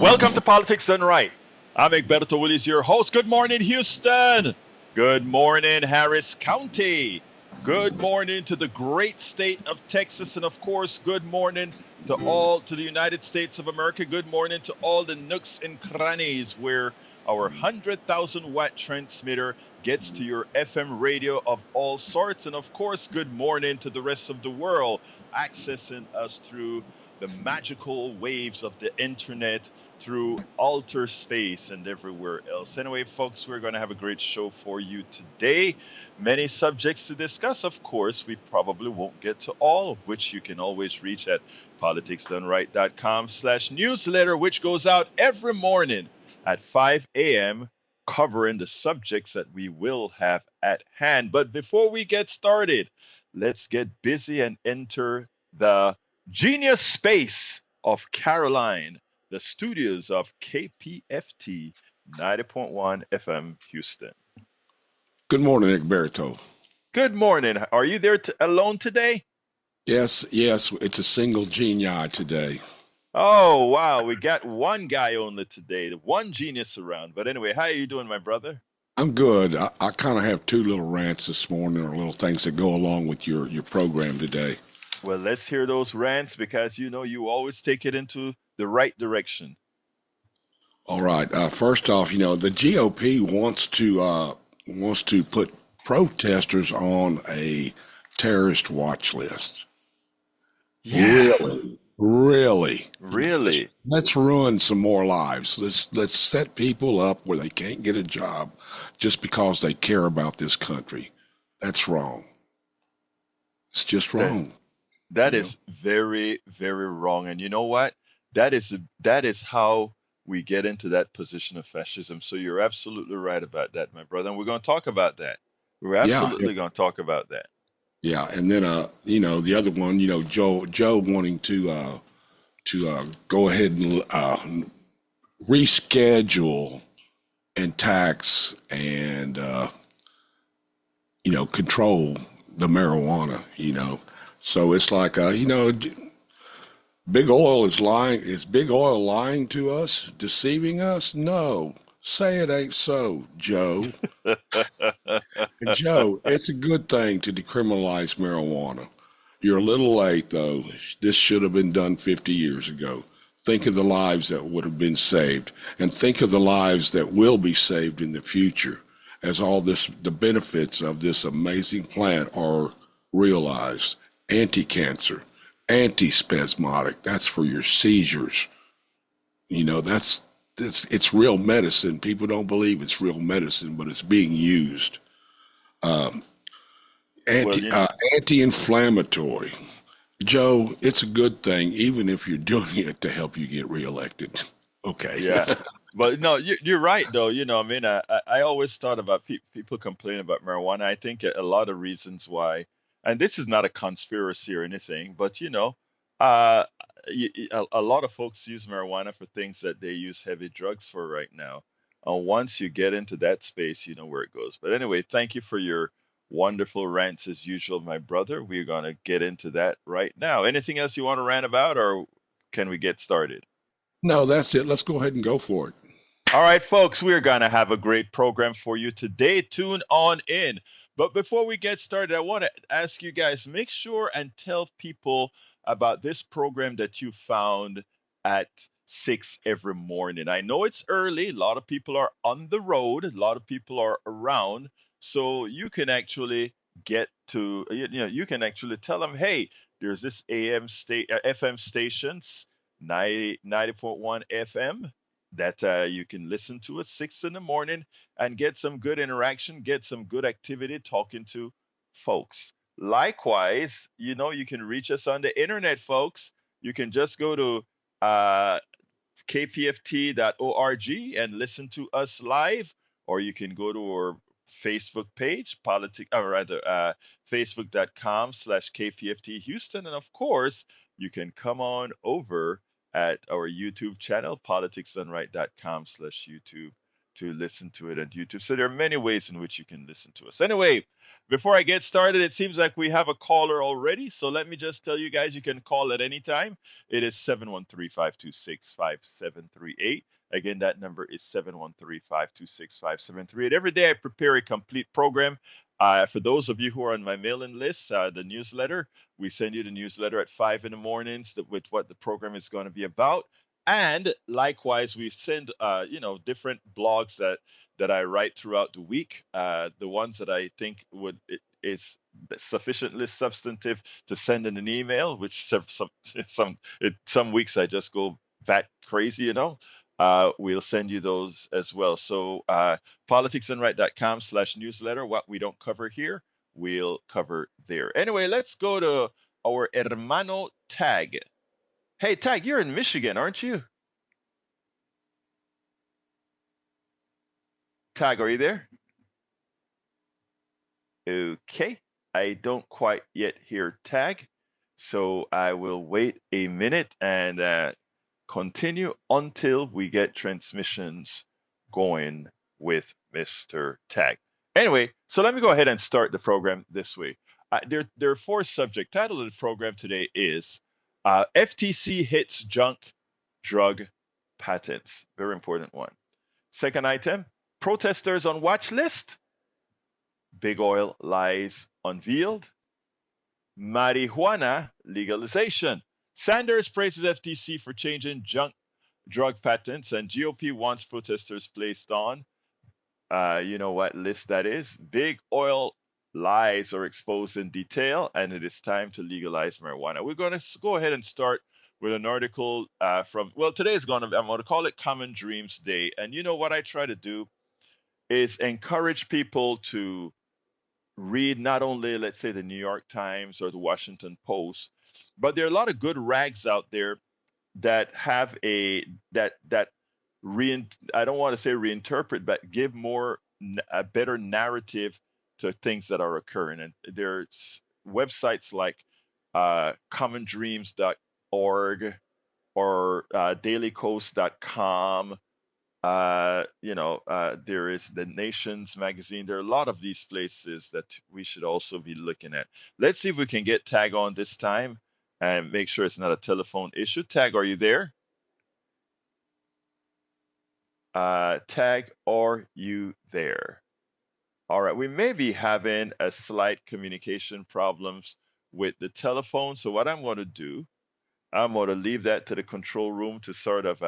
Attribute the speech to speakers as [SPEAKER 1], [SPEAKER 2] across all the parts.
[SPEAKER 1] Welcome to Politics Done Right. I'm Egberto Willis, your host. Good morning, Houston. Good morning, Harris County. Good morning to the great state of Texas. And of course, good morning to the United States of America. Good morning to all the nooks and crannies where our 100,000 watt transmitter gets to your FM radio of all sorts. And of course, good morning to the rest of the world accessing us through the magical waves of the internet, through alter space and everywhere else. Anyway, folks, we're going to have a great show for you today. Many subjects to discuss. Of course, we probably won't get to all of which you can always reach at politicsdoneright.com/newsletter, which goes out every morning at 5 a.m., covering the subjects that we will have at hand. But before we get started, let's get busy and enter the genius space of Caroline, the studios of KPFT 90.1 FM Houston.
[SPEAKER 2] Good morning, Egberto.
[SPEAKER 1] Good morning. Are you there alone today?
[SPEAKER 2] Yes, it's a single genii today.
[SPEAKER 1] Oh, wow. We got one guy only today, one genius around. But anyway, how are you doing, my brother?
[SPEAKER 2] I'm good. I kind of have two little rants this morning, or little things that go along with your program today.
[SPEAKER 1] Well, let's hear those rants because you always take it into the right direction.
[SPEAKER 2] All right. First off, the GOP wants to put protesters on a terrorist watch list.
[SPEAKER 1] Yeah.
[SPEAKER 2] Really.
[SPEAKER 1] Really?
[SPEAKER 2] Let's ruin some more lives. Let's set people up where they can't get a job just because they care about this country. That's wrong. It's just wrong.
[SPEAKER 1] That is very, very wrong. And you know what? That is how we get into that position of fascism. So you're absolutely right about that, my brother. And we're going to talk about that. We're
[SPEAKER 2] Yeah,
[SPEAKER 1] absolutely going to talk about that.
[SPEAKER 2] yeah. And then the other one, Joe wanting to go ahead and reschedule and tax and control the marijuana. So it's like big oil is lying. Is big oil lying to us, deceiving us? No. Say it ain't so, Joe. And Joe, it's a good thing to decriminalize marijuana. You're a little late, though. This should have been done 50 years ago. Think of the lives that would have been saved, and think of the lives that will be saved in the future as the benefits of this amazing plant are realized. Anti-cancer, anti-spasmodic, that's for your seizures. It's real medicine. People don't believe it's real medicine, but it's being used. Um,
[SPEAKER 1] Well,
[SPEAKER 2] Anti-inflammatory. Joe, it's a good thing, even if you're doing it to help you get reelected. Okay.
[SPEAKER 1] yeah. But no, you're right, though. I mean, I always thought about people complaining about marijuana. I think a lot of reasons why, and this is not a conspiracy or anything, but uh, a lot of folks use marijuana for things that they use heavy drugs for right now. And once you get into that space, you know where it goes. But anyway, thank you for your wonderful rants as usual, my brother. We're going to get into that right now. Anything else you want to rant about, or can we get started?
[SPEAKER 2] No, that's it. Let's go ahead and go for it.
[SPEAKER 1] All right, folks, we're going to have a great program for you today. Tune on in. But before we get started, I want to ask you guys, make sure and tell people about this program that you found at 6 every morning. I know it's early. A lot of people are on the road. A lot of people are around. So you can actually you can actually tell them, hey, there's this FM stations, 90.1 FM that you can listen to at 6 in the morning and get some good interaction, get some good activity talking to folks. Likewise, you can reach us on the internet, folks. You can just go to uh, kpft.org and listen to us live, or you can go to our Facebook page, or rather, facebook.com/kpft Houston. And of course, you can come on over at our YouTube channel, politicsdoneright.com/YouTube. to listen to it on YouTube. So there are many ways in which you can listen to us. Anyway, before I get started, it seems like we have a caller already. So let me just tell you guys you can call at any time. It is 713-526-5738. Again, that number is 713-526-5738. Every day I prepare a complete program. For those of you who are on my mailing list, the newsletter, we send you the newsletter at 5 in the mornings with what the program is going to be about. And likewise, we send different blogs that I write throughout the week. The ones that I think is sufficiently substantive to send in an email, which some weeks I just go that crazy. We'll send you those as well. So politicsandright.com/newsletter. What we don't cover here, we'll cover there. Anyway, let's go to our hermano Tag. Hey, Tag, you're in Michigan, aren't you? Tag, are you there? Okay. I don't quite yet hear Tag, so I will wait a minute and continue until we get transmissions going with Mr. Tag. Anyway, so let me go ahead and start the program this way. There are four subjects. Title of the program today is FTC hits junk drug patents. Very important one. Second item, protesters on watch list. Big oil lies unveiled. Marijuana legalization. Sanders praises FTC for changing junk drug patents, and GOP wants protesters placed on, you know what list that is. Big oil lies are exposed in detail, and it is time to legalize marijuana. We're going to go ahead and start with an article today is I'm going to call it Common Dreams Day. And you know what I try to do is encourage people to read not only, let's say, the New York Times or the Washington Post, but there are a lot of good rags out there that have that I don't want to say reinterpret, but give a better narrative to things that are occurring. And there's websites like commondreams.org or dailycoast.com. There is the Nations magazine. There are a lot of these places that we should also be looking at. Let's see if we can get Tag on this time and make sure it's not a telephone issue. Tag, are you there? Tag, are you there? All right, we may be having a slight communication problems with the telephone. So what I'm going to do, I'm going to leave that to the control room to sort of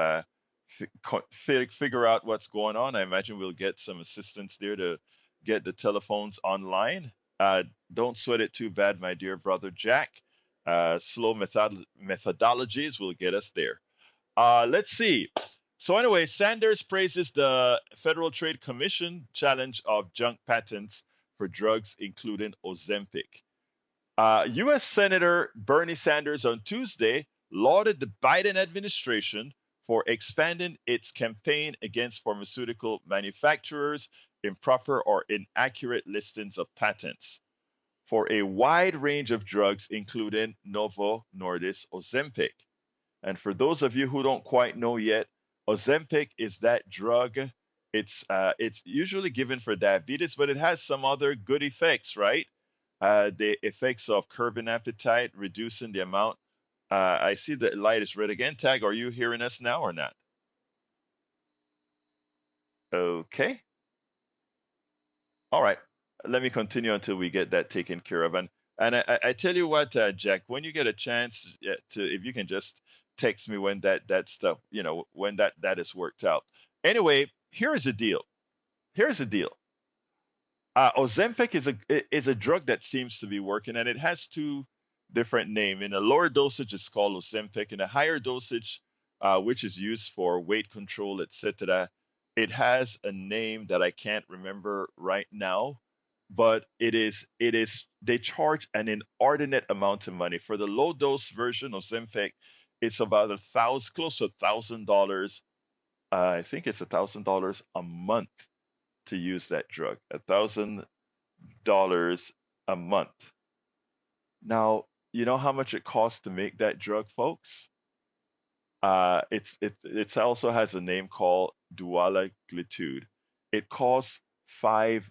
[SPEAKER 1] figure out what's going on. I imagine we'll get some assistance there to get the telephones online. Don't sweat it too bad, my dear brother Jack. Slow methodologies will get us there. Let's see. So anyway, Sanders praises the Federal Trade Commission challenge of junk patents for drugs, including Ozempic. U.S. Senator Bernie Sanders on Tuesday lauded the Biden administration for expanding its campaign against pharmaceutical manufacturers' improper or inaccurate listings of patents for a wide range of drugs, including Novo Nordisk Ozempic. And for those of you who don't quite know yet, Ozempic is that drug. It's usually given for diabetes, but it has some other good effects, right? The effects of curbing appetite, reducing the amount. I see the light is red again. Tag, are you hearing us now or not? Okay. All right. Let me continue until we get that taken care of. And I tell you what, Jack, when you get a chance if you can just text me when that stuff, when that is worked out. Anyway, here is the deal. Here's the deal. Ozempic is a drug that seems to be working, and it has two different names. In a lower dosage, it's called Ozempic. In a higher dosage, which is used for weight control, etc., it has a name that I can't remember right now, but it is they charge an inordinate amount of money for the low dose version of Ozempic. It's about close to $1,000. I think it's $1,000 a month to use that drug. $1,000 a month. Now, you know how much it costs to make that drug, folks? It also has a name called dualaglitude. It costs $5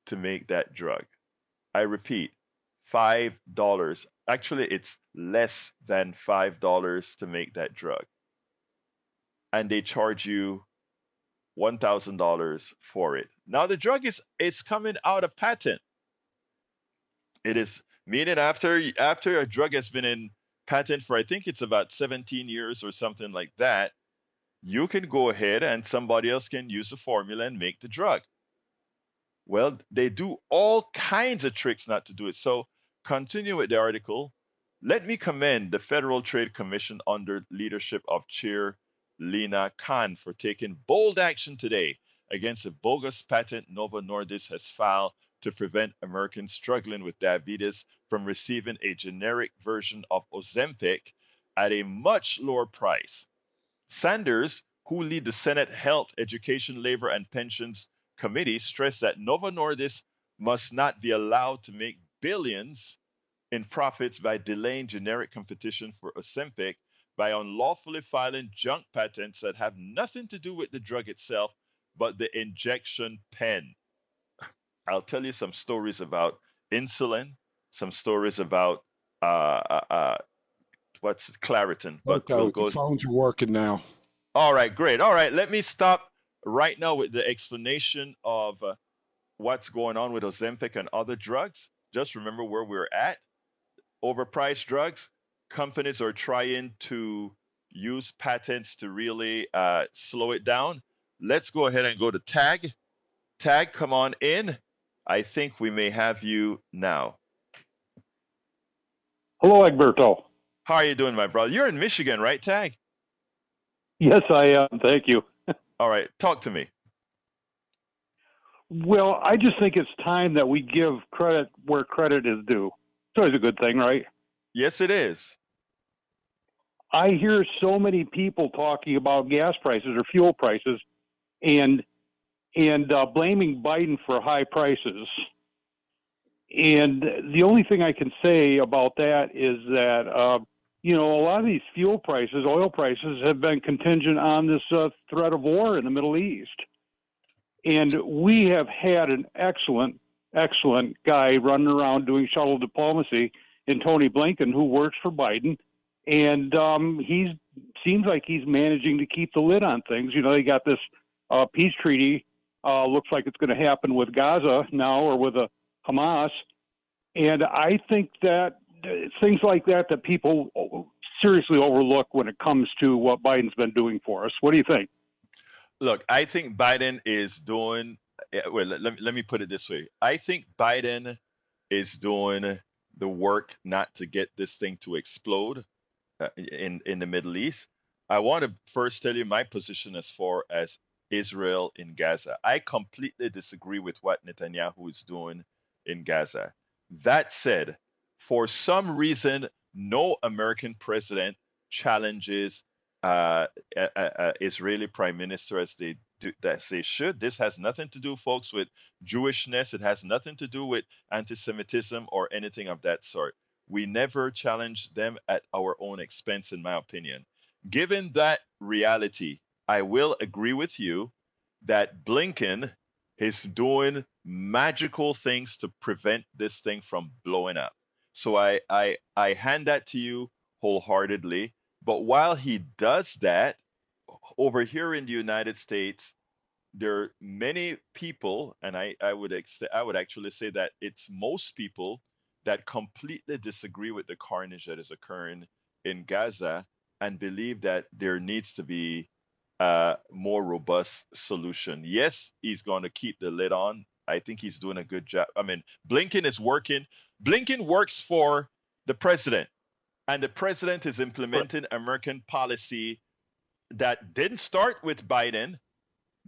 [SPEAKER 1] to make that drug. I repeat, $5. Actually, it's less than $5 to make that drug. And they charge you $1,000 for it. Now the drug is it's coming out of patent. It is meaning after a drug has been in patent for I think it's about 17 years or something like that, you can go ahead and somebody else can use the formula and make the drug. Well, they do all kinds of tricks not to do it. So, continue with the article. Let me commend the Federal Trade Commission under leadership of Chair Lena Khan for taking bold action today against a bogus patent Novo Nordisk has filed to prevent Americans struggling with diabetes from receiving a generic version of Ozempic at a much lower price. Sanders, who lead the Senate Health, Education, Labor, and Pensions Committee, stressed that Novo Nordisk must not be allowed to make billions in profits by delaying generic competition for Ozempic by unlawfully filing junk patents that have nothing to do with the drug itself, but the injection pen. I'll tell you some stories about insulin, some stories about what's Claritin, but we'll
[SPEAKER 2] Okay, the
[SPEAKER 1] go.
[SPEAKER 2] phones are working now.
[SPEAKER 1] All right, great. All right, let me stop right now with the explanation of what's going on with Ozempic and other drugs. Just remember where we're at. Overpriced drugs, companies are trying to use patents to really slow it down. Let's go ahead and go to Tag. Tag, come on in. I think we may have you now.
[SPEAKER 3] Hello, Egberto.
[SPEAKER 1] How are you doing, my brother? You're in Michigan, right, Tag?
[SPEAKER 3] Yes, I am. Thank you.
[SPEAKER 1] All right, talk to me.
[SPEAKER 3] Well, I just think it's time that we give credit where credit is due. It's always a good thing, right?
[SPEAKER 1] Yes, it is.
[SPEAKER 3] I hear so many people talking about gas prices or fuel prices and blaming Biden for high prices. And the only thing I can say about that is that, a lot of these fuel prices, oil prices, have been contingent on this threat of war in the Middle East. And we have had an excellent guy running around doing shuttle diplomacy in Tony Blinken, who works for Biden. And he seems like he's managing to keep the lid on things. They got this peace treaty. Looks like it's going to happen with Gaza now or with Hamas. And I think that things like that people seriously overlook when it comes to what Biden's been doing for us. What do you think?
[SPEAKER 1] Look, I think Biden is doing, well, let me put it this way. I think Biden is doing the work not to get this thing to explode in the Middle East. I want to first tell you my position as far as Israel in Gaza. I completely disagree with what Netanyahu is doing in Gaza. That said, for some reason, no American president challenges Israeli prime minister as they do, as they should. This has nothing to do, folks, with Jewishness. It has nothing to do with anti-Semitism or anything of that sort. We never challenge them at our own expense, in my opinion. Given that reality, I will agree with you that Blinken is doing magical things to prevent this thing from blowing up. So I hand that to you wholeheartedly. But while he does that, over here in the United States, there are many people, and I would actually say that it's most people that completely disagree with the carnage that is occurring in Gaza and believe that there needs to be a more robust solution. Yes, he's going to keep the lid on. I think he's doing a good job. I mean, Blinken is working. Blinken works for the president, and the president is implementing American policy that didn't start with Biden,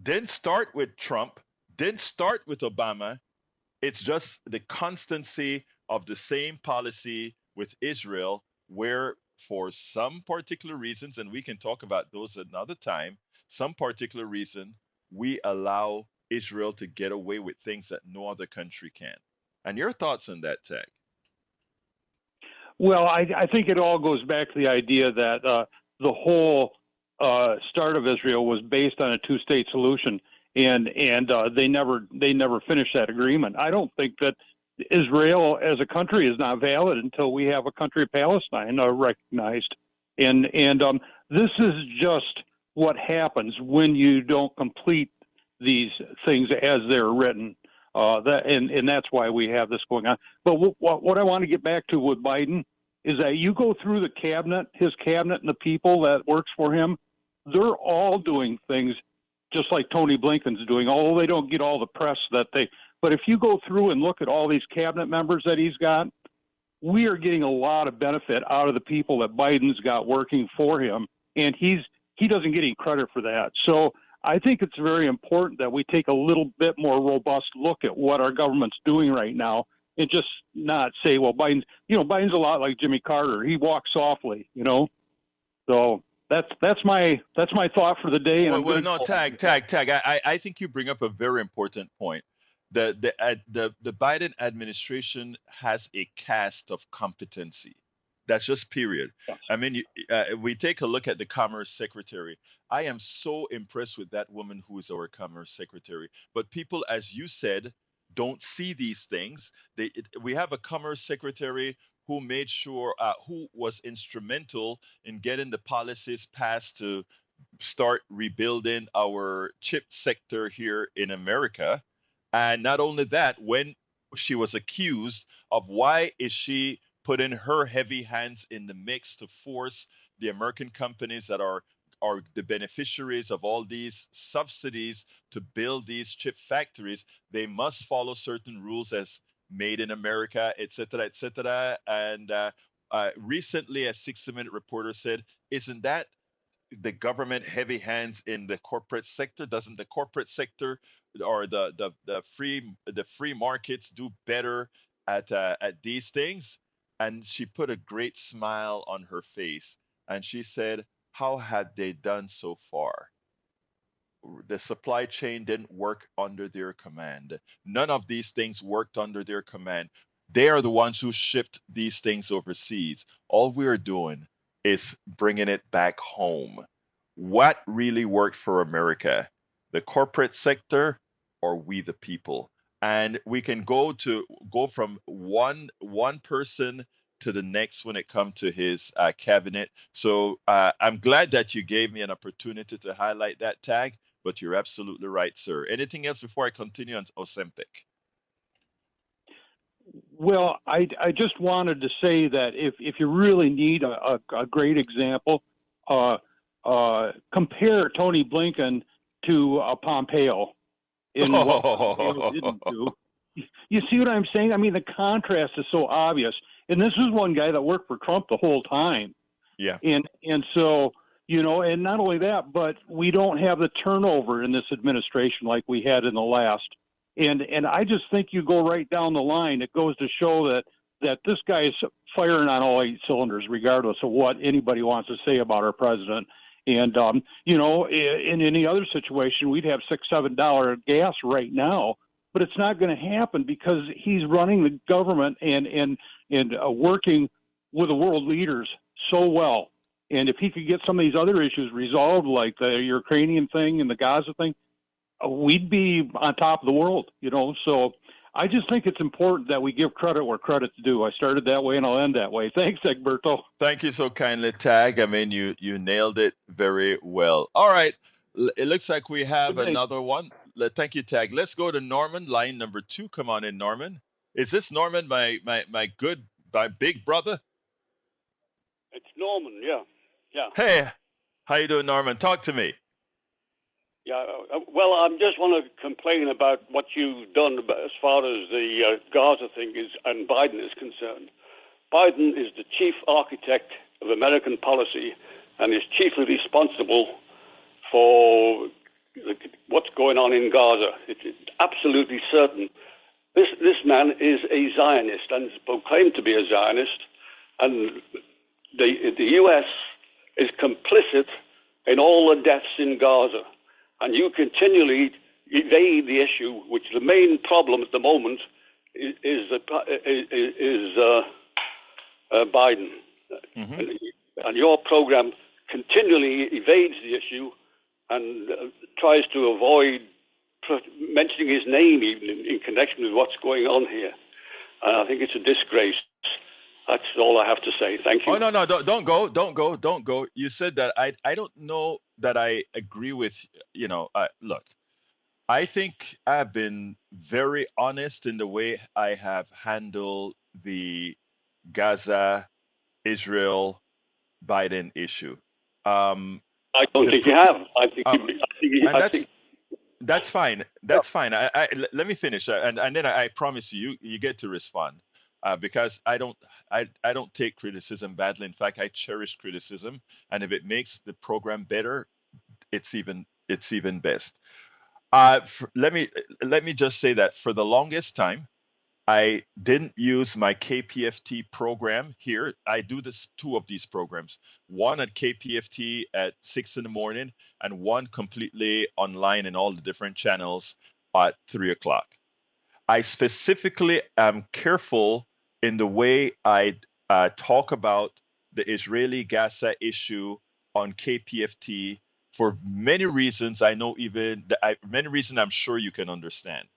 [SPEAKER 1] didn't start with Trump, didn't start with Obama. It's just the constancy of the same policy with Israel, where for some particular reasons, and we can talk about those another time, some particular reason, we allow Israel to get away with things that no other country can. And your thoughts on that, Tech?
[SPEAKER 3] Well, I think it all goes back to the idea that the whole start of Israel was based on a two-state solution, and they never finished that agreement. I don't think that Israel as a country is not valid until we have a country of Palestine recognized. And this is just what happens when you don't complete these things as they're written. And that's why we have this going on. But what I want to get back to with Biden is that you go through the cabinet, his cabinet, and the people that works for him, they're all doing things just like Tony Blinken's doing, although they don't get all the press that they. But if you go through and look at all these cabinet members that he's got, we are getting a lot of benefit out of the people that Biden's got working for him, and he doesn't get any credit for that. So I think it's very important that we take a little bit more robust look at what our government's doing right now, and just not say, well, Biden's a lot like Jimmy Carter. He walks softly, So that's my thought for the day. And
[SPEAKER 1] Well, no, tag. I think you bring up a very important point. The Biden administration has a cast of competency. That's just period.
[SPEAKER 3] Yes.
[SPEAKER 1] I mean, we take a look at the Commerce Secretary. I am so impressed with that woman who is our Commerce Secretary. But people, as you said, don't see these things. We have a Commerce Secretary who made sure, who was instrumental in getting the policies passed to start rebuilding our chip sector here in America. And not only that, when she was accused of why is she putting her heavy hands in the mix to force the American companies that are the beneficiaries of all these subsidies to build these chip factories, they must follow certain rules as made in America, et cetera, et cetera. And recently, a 60-Minute reporter said, isn't that the government heavy hands in the corporate sector? Doesn't the corporate sector or the free markets do better at these things? And she put a great smile on her face, and she said, how had they done so far? The supply chain didn't work under their command. None of these things worked under their command. They are the ones who shipped these things overseas. All we're doing is bringing it back home. What really worked for America? The corporate sector or we the people? And we can go from one person to the next when it comes to his cabinet. So I'm glad that you gave me an opportunity to highlight that tag, but you're absolutely right, sir. Anything else before I continue on Ozempic?
[SPEAKER 3] Well, I just wanted to say that if you really need a great example, compare Tony Blinken to Pompeo in what Pompeo didn't do. You see what I'm saying? I mean, the contrast is so obvious. And this is one guy that worked for Trump the whole time.
[SPEAKER 1] Yeah.
[SPEAKER 3] And so, and not only that, but we don't have the turnover in this administration like we had in the last. And I just think you go right down the line. It goes to show that this guy is firing on all 8 cylinders, regardless of what anybody wants to say about our president. And, in any other situation, we'd have $6-7 gas right now, but it's not going to happen because he's running the government and working with the world leaders so well. And if he could get some of these other issues resolved, like the Ukrainian thing and the Gaza thing, we'd be on top of the world, So I just think it's important that we give credit where credit's due. I started that way and I'll end that way. Thanks, Egberto.
[SPEAKER 1] Thank you so kindly, Tag. I mean, you nailed it very well. All right. It looks like we have another one. Thank you, Tag. Let's go to Norman, line number 2. Come on in, Norman. Is this Norman, my big brother?
[SPEAKER 4] It's Norman, yeah.
[SPEAKER 1] Hey, how you doing, Norman? Talk to me.
[SPEAKER 4] Yeah, well, I just want to complain about what you've done as far as the Gaza thing and Biden is concerned. Biden is the chief architect of American policy and is chiefly responsible for what's going on in Gaza. It's absolutely certain. This man is a Zionist and is proclaimed to be a Zionist, and the U.S. is complicit in all the deaths in Gaza. And you continually evade the issue, which the main problem at the moment is Biden. Mm-hmm. And your program continually evades the issue and tries to avoid mentioning his name even in connection with what's going on here. And I think it's a disgrace. That's all I have to say. Thank you.
[SPEAKER 1] Oh, no, don't go. You said that. I don't know that I agree with, look, I think I've been very honest in the way I have handled the Gaza, Israel, Biden issue. Um,
[SPEAKER 4] I don't
[SPEAKER 1] the
[SPEAKER 4] think
[SPEAKER 1] pr-
[SPEAKER 4] you have. I think
[SPEAKER 1] um, and
[SPEAKER 4] I think
[SPEAKER 1] that's fine. That's fine. Let me finish, and then I promise you get to respond, because I don't take criticism badly. In fact, I cherish criticism, and if it makes the program better, it's even best. Let me just say that for the longest time, I didn't use my KPFT program here. I do this two of these programs, one at KPFT at 6 in the morning, and one completely online in all the different channels at 3 o'clock. I specifically am careful in the way I talk about the Israeli-Gaza issue on KPFT for many reasons. I know even many reasons I'm sure you can understand.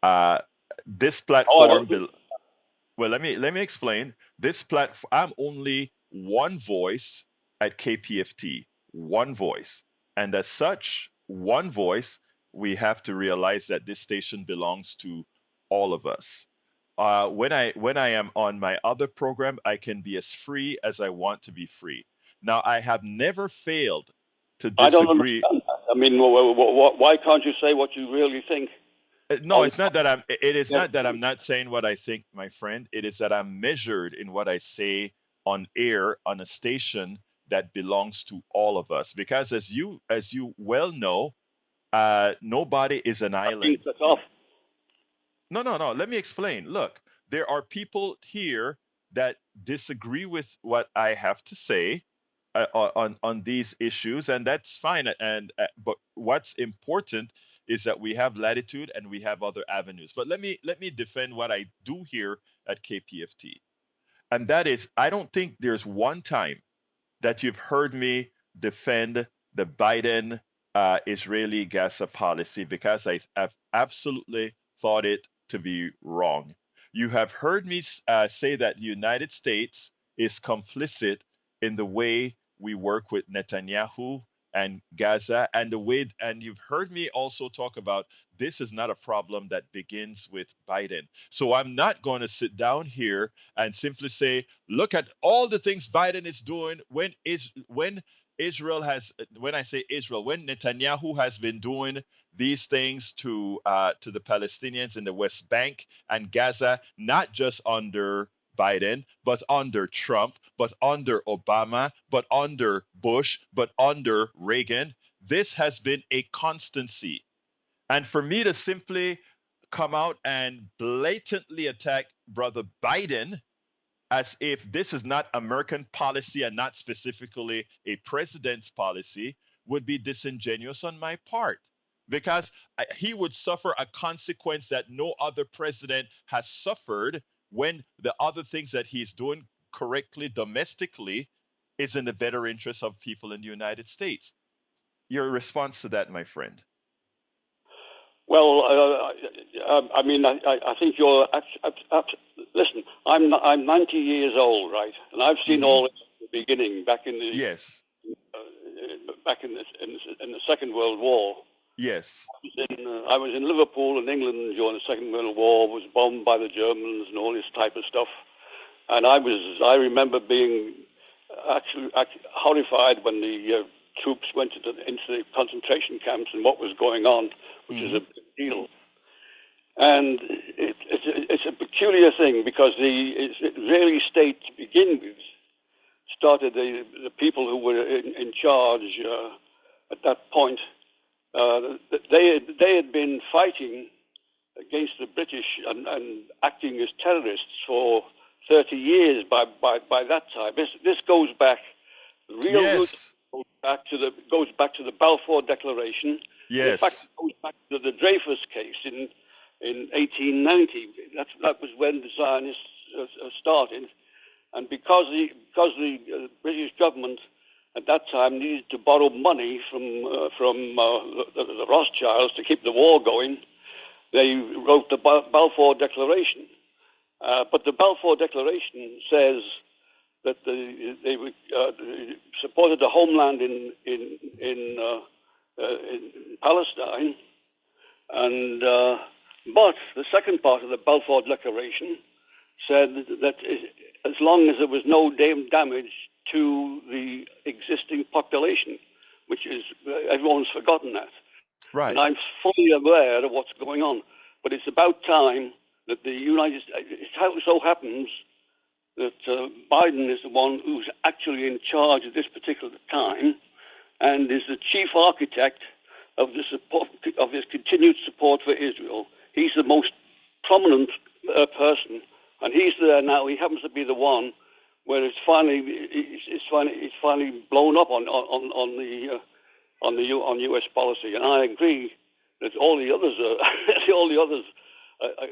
[SPEAKER 1] Uh, this
[SPEAKER 4] I
[SPEAKER 1] platform,
[SPEAKER 4] don't.
[SPEAKER 1] well, let me explain. This platform, I'm only one voice at KPFT, one voice, and as such, one voice, we have to realize that this station belongs to all of us. When I am on my other program, I can be as free as I want to be free. Now, I have never failed to
[SPEAKER 4] I don't
[SPEAKER 1] disagree.
[SPEAKER 4] understand that. I mean, why can't you say what you really think?
[SPEAKER 1] No,
[SPEAKER 4] All the
[SPEAKER 1] it's not that I'm. It is
[SPEAKER 4] time.
[SPEAKER 1] not that I'm not saying what I think, my friend. It is that I'm measured in what I say on air on a station that belongs to all of us. Because as you well know, nobody is an
[SPEAKER 4] Being
[SPEAKER 1] island.
[SPEAKER 4] cut off.
[SPEAKER 1] No, no, no. Let me explain. Look, there are people here that disagree with what I have to say on these issues, and that's fine. And but what's important is that we have latitude and we have other avenues. But let me defend what I do here at KPFT, and that is I don't think there's one time that you've heard me defend the Biden Israeli Gaza policy because I've absolutely thought it to be wrong. You have heard me say that the United States is complicit in the way we work with Netanyahu and Gaza, and you've heard me also talk about this is not a problem that begins with Biden. So I'm not going to sit down here and simply say, look at all the things Biden is doing when Israel has, when I say Israel, when Netanyahu has been doing these things to the Palestinians in the West Bank and Gaza, not just under Biden, but under Trump, but under Obama, but under Bush, but under Reagan. This has been a constancy. And for me to simply come out and blatantly attack Brother Biden as if this is not American policy and not specifically a president's policy would be disingenuous on my part because he would suffer a consequence that no other president has suffered when the other things that he's doing correctly domestically is in the better interest of people in the United States. Your response to that, my friend?
[SPEAKER 4] Well, I mean, I think you're. Listen, I'm 90 years old, right? And I've seen
[SPEAKER 1] Hmm.
[SPEAKER 4] all this at the beginning, back in the
[SPEAKER 1] Yes,
[SPEAKER 4] in the Second World War.
[SPEAKER 1] yes,
[SPEAKER 4] I was in Liverpool in England during the Second World War. Was bombed by the Germans and all this type of stuff. And I remember being actually horrified when the troops went into the concentration camps and what was going on, which is a
[SPEAKER 1] hmm,
[SPEAKER 4] big deal. And it's a peculiar thing because the Israeli state to begin with started the people who were in charge at that point. They had been fighting against the British and acting as terrorists for 30 years by that time. This goes back. The real root
[SPEAKER 1] yes,
[SPEAKER 4] goes back to the Balfour Declaration. And in fact,
[SPEAKER 1] yes,
[SPEAKER 4] it goes back to the Dreyfus case in 1890. That was when the Zionists started, and because the British government at that time needed to borrow money from the Rothschilds to keep the war going, they wrote the Balfour Declaration. But the Balfour Declaration says that they supported the homeland in Palestine, and but the second part of the Balfour Declaration said that as long as there was no damage to the existing population, which is everyone's forgotten that.
[SPEAKER 1] Right.
[SPEAKER 4] And I'm fully aware of what's going on, but it's about time that the United States. It so happens that Biden is the one who's actually in charge at this particular time, and is the chief architect of the support of his continued support for Israel. He's the most prominent person, and he's there now. He happens to be the one where it's finally blown up on U.S. policy, and I agree that all the others are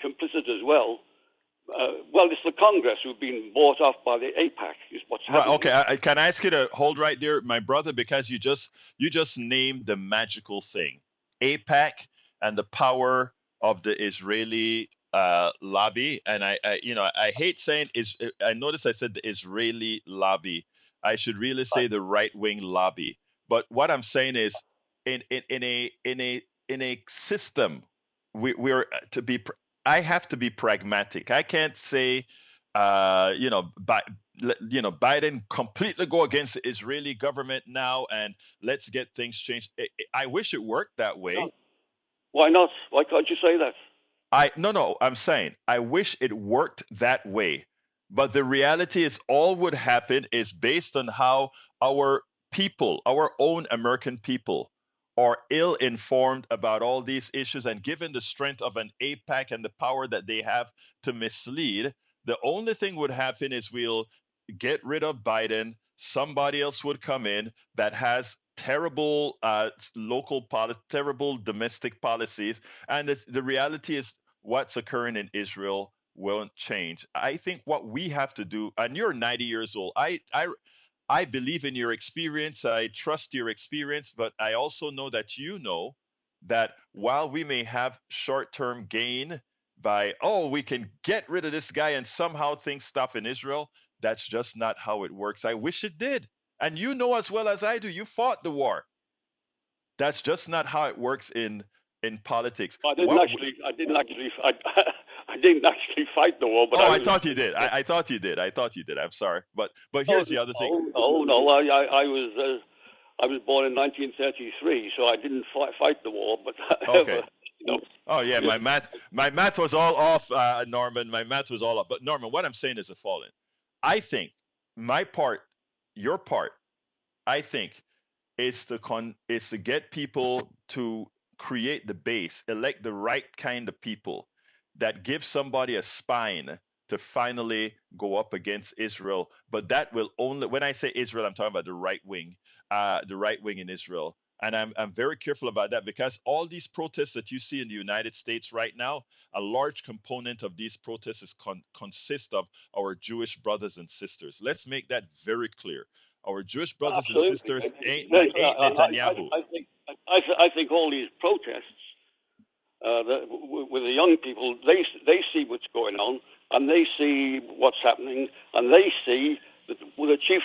[SPEAKER 4] complicit as well. Well, it's the Congress who've been bought off by the AIPAC, is what's happening.
[SPEAKER 1] Right. Okay. I can I ask you to hold right there, my brother, because you just named the magical thing, AIPAC, and the power of the Israeli lobby. And I hate saying is. I notice I said the Israeli lobby. I should really say the right wing lobby. But what I'm saying is, in a system, we're to be. I have to be pragmatic. I can't say, Biden completely go against the Israeli government now and let's get things changed. I wish it worked that way.
[SPEAKER 4] Why not? Why can't you say that?
[SPEAKER 1] No, I'm saying I wish it worked that way. But the reality is all would happen is based on how our people, our own American people, are ill informed about all these issues, and given the strength of an AIPAC and the power that they have to mislead, the only thing would happen is we'll get rid of Biden. Somebody else would come in that has terrible terrible domestic policies, and the reality is what's occurring in Israel won't change. I think what we have to do, and you're 90 years old. I believe in your experience. I trust your experience, but I also know that that while we may have short-term gain by, we can get rid of this guy and somehow things stop in Israel, that's just not how it works. I wish it did. And you know as well as I do, you fought the war. That's just not how it works in politics.
[SPEAKER 4] I didn't actually fight the war, but
[SPEAKER 1] I thought you did. I thought you did. I'm sorry, but here's the other thing.
[SPEAKER 4] No, I was born in 1933, so I didn't fight the war, but
[SPEAKER 1] okay. Oh yeah, my math was all off, Norman. My math was all off. But Norman, what I'm saying is the following. I think my part, your part, I think, is to get people to create the base, elect the right kind of people that give somebody a spine to finally go up against Israel. But that will only, when I say Israel, I'm talking about the right wing in Israel. And I'm very careful about that, because all these protests that you see in the United States right now, a large component of these protests consist of our Jewish brothers and sisters. Let's make that very clear. Our Jewish brothers and sisters ain't Netanyahu.
[SPEAKER 4] I think all these protests with the young people, they see what's going on, and they see what's happening, and they see that the chief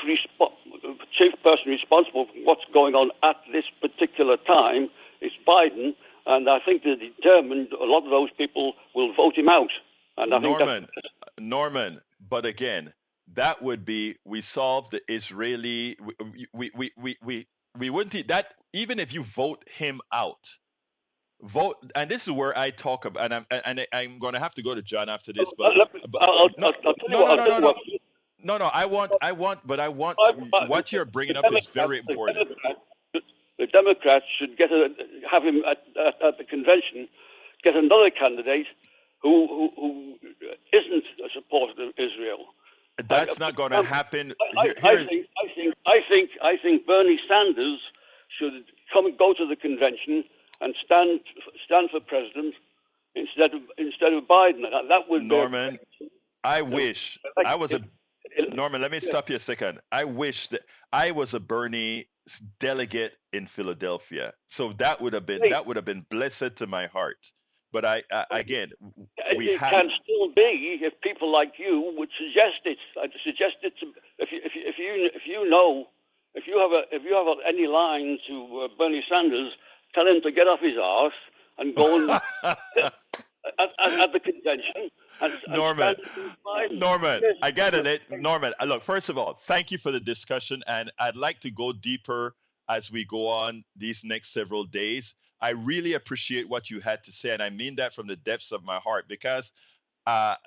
[SPEAKER 4] person responsible for what's going on at this particular time is Biden, and I think they're determined a lot of those people will vote him out. And I think
[SPEAKER 1] Norman, but again, that would be, we solve the Israeli, we wouldn't, that even if you vote him out, and this is where I talk about, and I'm going to have to go to John after this, but no, I want what you're bringing up is very important.
[SPEAKER 4] The Democrats should have him at the convention, get another candidate who isn't a supporter of Israel.
[SPEAKER 1] That's not going to happen.
[SPEAKER 4] I think Bernie Sanders should go to the convention and stand for president instead of Biden. That would
[SPEAKER 1] Norman. I wish I was a. Norman, let me stop you a second. I wish that I was a Bernie delegate in Philadelphia, so that would have been blessed to my heart. But I again, we
[SPEAKER 4] It
[SPEAKER 1] had.
[SPEAKER 4] can still be if people like you would suggest it. I'd suggest it to, if you have any line to Bernie Sanders, tell him to get off his arse and go and at the convention and
[SPEAKER 1] Norman,
[SPEAKER 4] stand with Biden.
[SPEAKER 1] Norman,
[SPEAKER 4] Yes.
[SPEAKER 1] I get it. Norman, look, first of all, thank you for the discussion, and I'd like to go deeper as we go on these next several days. I really appreciate what you had to say, and I mean that from the depths of my heart because,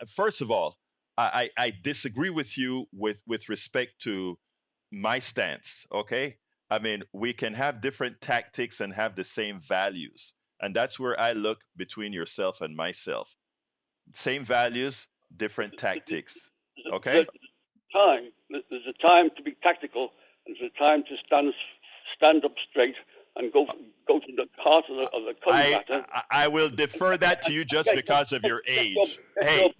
[SPEAKER 1] first of all, I disagree with you with respect to my stance. Okay, I mean we can have different tactics and have the same values, and that's where I look between yourself and myself. Same values, different tactics.
[SPEAKER 4] There's
[SPEAKER 1] Okay?
[SPEAKER 4] there's a time to be tactical, and there's a time to stand up straight and go to the heart of the cutting
[SPEAKER 1] I,
[SPEAKER 4] matter.
[SPEAKER 1] I will defer that to you just because of your age.
[SPEAKER 4] Get
[SPEAKER 1] Hey,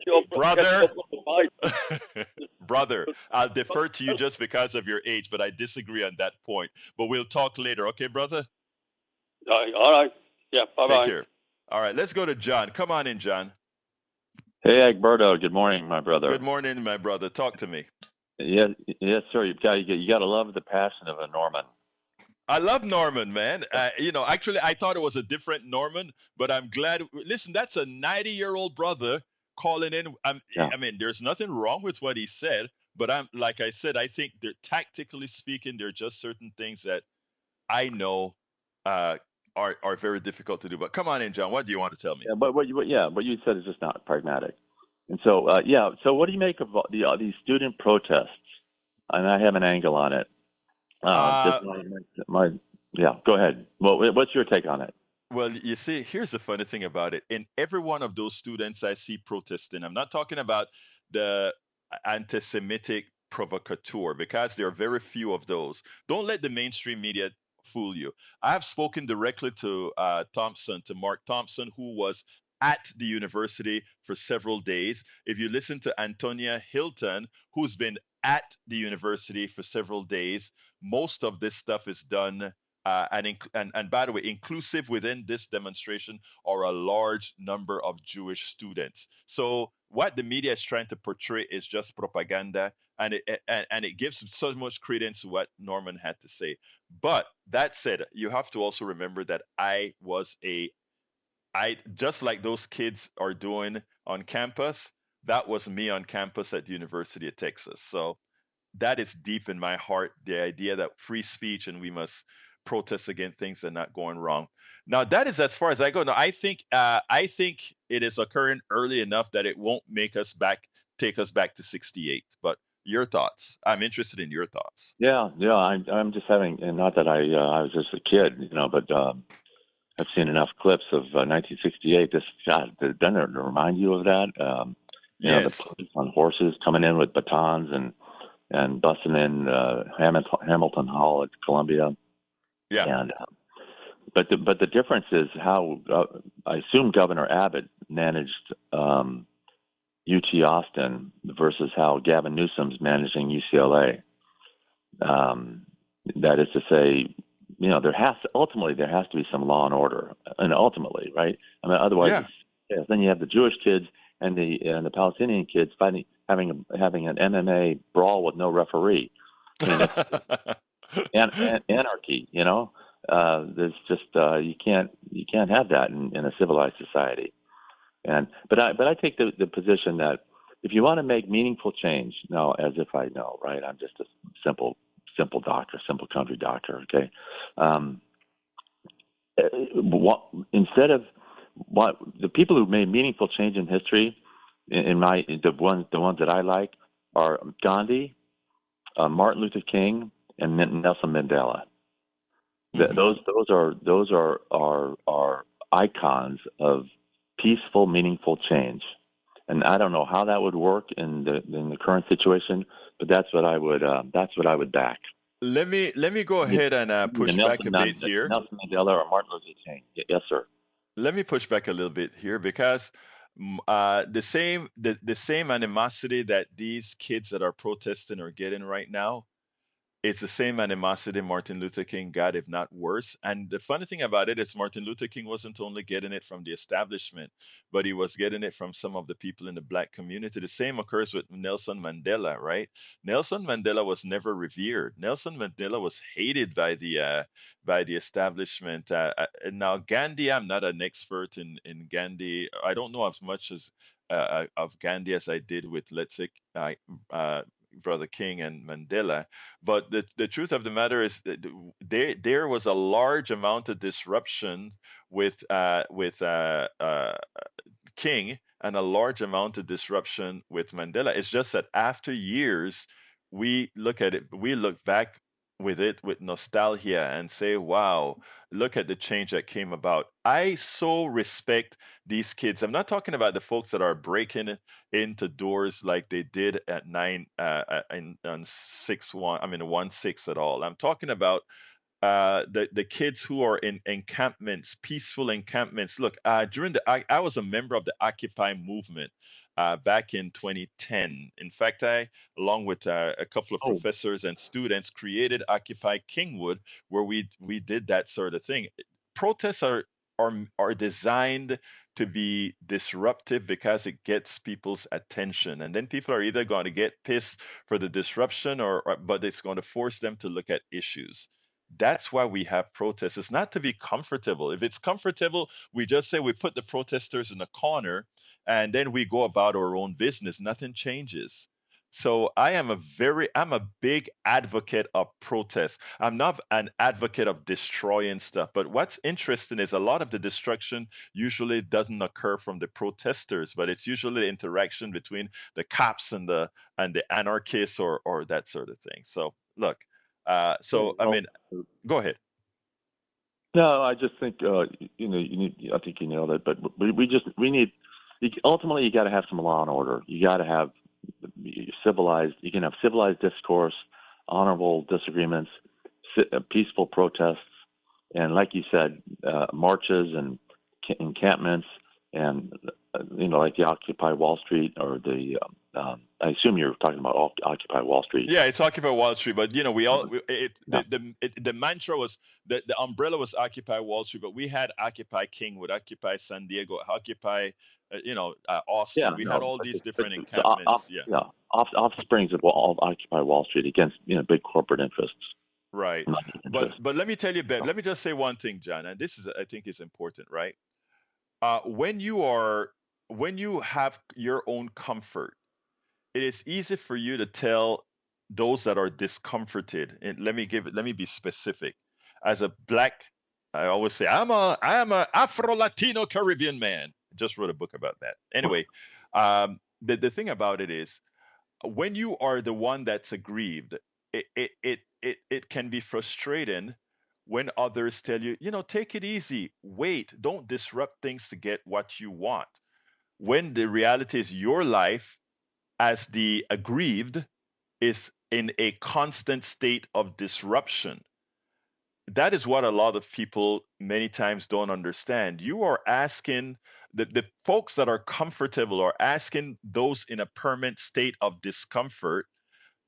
[SPEAKER 4] your
[SPEAKER 1] brother,
[SPEAKER 4] Biden.
[SPEAKER 1] brother, I'll defer to you just because of your age, but I disagree on that point. But we'll talk later, okay, brother?
[SPEAKER 4] All right. Yeah. Bye
[SPEAKER 1] Take
[SPEAKER 4] bye.
[SPEAKER 1] care. All right, let's go to John. Come on in, John.
[SPEAKER 5] Hey, Egberto. Good morning, my brother.
[SPEAKER 1] Good morning, my brother. Talk to me.
[SPEAKER 5] Yes, yes, sir. You got to love the passion of a Norman.
[SPEAKER 1] I love Norman, man. Actually, I thought it was a different Norman, but I'm glad. Listen, that's a 90-year-old brother calling in.
[SPEAKER 5] Yeah.
[SPEAKER 1] I mean, there's nothing wrong with what he said, but like I said, I think that tactically speaking, there are just certain things that I know uh, are very difficult to do. But come on in, John. What do you want to tell me?
[SPEAKER 5] Yeah, but what you said is just not pragmatic. And so, So, what do you make of these student protests? And I have an angle on it. Just go ahead. Well, what's your take on it?
[SPEAKER 1] Well, you see, here's the funny thing about it. In every one of those students I see protesting, I'm not talking about the anti-Semitic provocateur because there are very few of those. Don't let the mainstream media fool you. I have spoken directly to to Mark Thompson, who was at the university for several days. If you listen to Antonia Hilton, who's been at the university for several days, most of this stuff is done and by the way, inclusive within this demonstration are a large number of Jewish students. So what the media is trying to portray is just propaganda, and it gives so much credence to what Norman had to say. But that said, you have to also remember that I just like those kids are doing on campus. That was me on campus at the University of Texas. So that is deep in my heart, the idea that free speech and we must protest against things that are not going wrong. Now that is as far as I go. Now I think it is occurring early enough that it won't take us back to 68. But your thoughts? I'm interested in your thoughts.
[SPEAKER 5] Yeah. I'm just having, and not that I was just a kid, but I've seen enough clips of 1968. Doesn't it remind you of that? The
[SPEAKER 1] Yes.
[SPEAKER 5] police on horses coming in with batons and busting in Hamilton Hall at Columbia.
[SPEAKER 1] Yeah.
[SPEAKER 5] And but the difference is how I assume Governor Abbott managed UT Austin versus how Gavin Newsom's managing UCLA. That is to say, there has to be some law and order, and ultimately, right? I mean, otherwise, then you have the Jewish kids and the Palestinian kids having an MMA brawl with no referee. I mean, it's anarchy. There's just you can't have that in a civilized society. But I take the position that if you want to make meaningful change, now as if I know, right? I'm just a simple doctor, simple country doctor. Okay. Instead of what the people who made meaningful change in history, the ones that I like are Gandhi, Martin Luther King, and Nelson Mandela.
[SPEAKER 1] Mhm.
[SPEAKER 5] Those are icons of peaceful, meaningful change. And I don't know how that would work in the current situation, but that's what I would back.
[SPEAKER 1] Let me go ahead and push back a bit here.
[SPEAKER 5] Nelson Mandela or Martin Luther King. Yes, sir.
[SPEAKER 1] Let me push back a little bit here because The same animosity that these kids that are protesting are getting right now, it's the same animosity Martin Luther King got, if not worse. And the funny thing about it is Martin Luther King wasn't only getting it from the establishment, but he was getting it from some of the people in the black community. The same occurs with Nelson Mandela, right? Nelson Mandela was never revered. Nelson Mandela was hated by the establishment. And now Gandhi, I'm not an expert in Gandhi. I don't know as much as of Gandhi as I did with, let's say, uh, Brother King and Mandela. But the truth of the matter is that there was a large amount of disruption with King and a large amount of disruption with Mandela. It's just that after years, we look at it, we look back with it with nostalgia and say, wow, look at the change that came about. I so respect these kids. I'm not talking about the folks that are breaking into doors like they did at nine in on 6-1, I mean 1-6 at all. I'm talking about the kids who are in encampments, peaceful encampments. Look, I was a member of the Occupy movement back in 2010. In fact, I, along with a couple of
[SPEAKER 5] Oh,
[SPEAKER 1] professors and students, created Occupy Kingwood, where we did that sort of thing. Protests are designed to be disruptive because it gets people's attention, and then people are either going to get pissed for the disruption, or but it's going to force them to look at issues. That's why we have protests. It's not to be comfortable. If it's comfortable, we just say we put the protesters in a corner and then we go about our own business. Nothing changes. So I'm a big advocate of protest. I'm not an advocate of destroying stuff. But what's interesting is a lot of the destruction usually doesn't occur from the protesters, but it's usually the interaction between the cops and the anarchists, or that sort of thing. So look,
[SPEAKER 5] yeah,
[SPEAKER 1] I
[SPEAKER 5] well,
[SPEAKER 1] mean, go ahead.
[SPEAKER 5] no, I just think you need. I think you nailed it. But we need. Ultimately, you got to have some law and order. You got to have civilized. You can have civilized discourse, honorable disagreements, peaceful protests, and like you said, marches and encampments, and like the Occupy Wall Street or the. I assume you're talking about Occupy Wall Street.
[SPEAKER 1] Yeah, it's Occupy Wall Street, but we all
[SPEAKER 5] Yeah.
[SPEAKER 1] the mantra was the umbrella was Occupy Wall Street, but we had Occupy Kingwood, Occupy San Diego, Occupy
[SPEAKER 5] Yeah,
[SPEAKER 1] Austin. We had
[SPEAKER 5] no,
[SPEAKER 1] all
[SPEAKER 5] but,
[SPEAKER 1] these
[SPEAKER 5] but
[SPEAKER 1] different
[SPEAKER 5] off,
[SPEAKER 1] encampments. Yeah,
[SPEAKER 5] yeah, offsprings of all Occupy Wall Street against big corporate interests,
[SPEAKER 1] right.
[SPEAKER 5] money
[SPEAKER 1] But
[SPEAKER 5] interests.
[SPEAKER 1] let me tell you, Ben.
[SPEAKER 5] So,
[SPEAKER 1] Let me just say one thing, John, and this is I think is important, right? When you have your own comfort, it is easy for you to tell those that are discomforted. And let me be specific. As a black, I always say I'm a Afro Latino Caribbean man. I just wrote a book about that. Anyway, the thing about it is when you are the one that's aggrieved, it can be frustrating when others tell you, take it easy, wait, don't disrupt things to get what you want. When the reality is your life as the aggrieved is in a constant state of disruption. That is what a lot of people many times don't understand. You are asking the folks that are comfortable are asking those in a permanent state of discomfort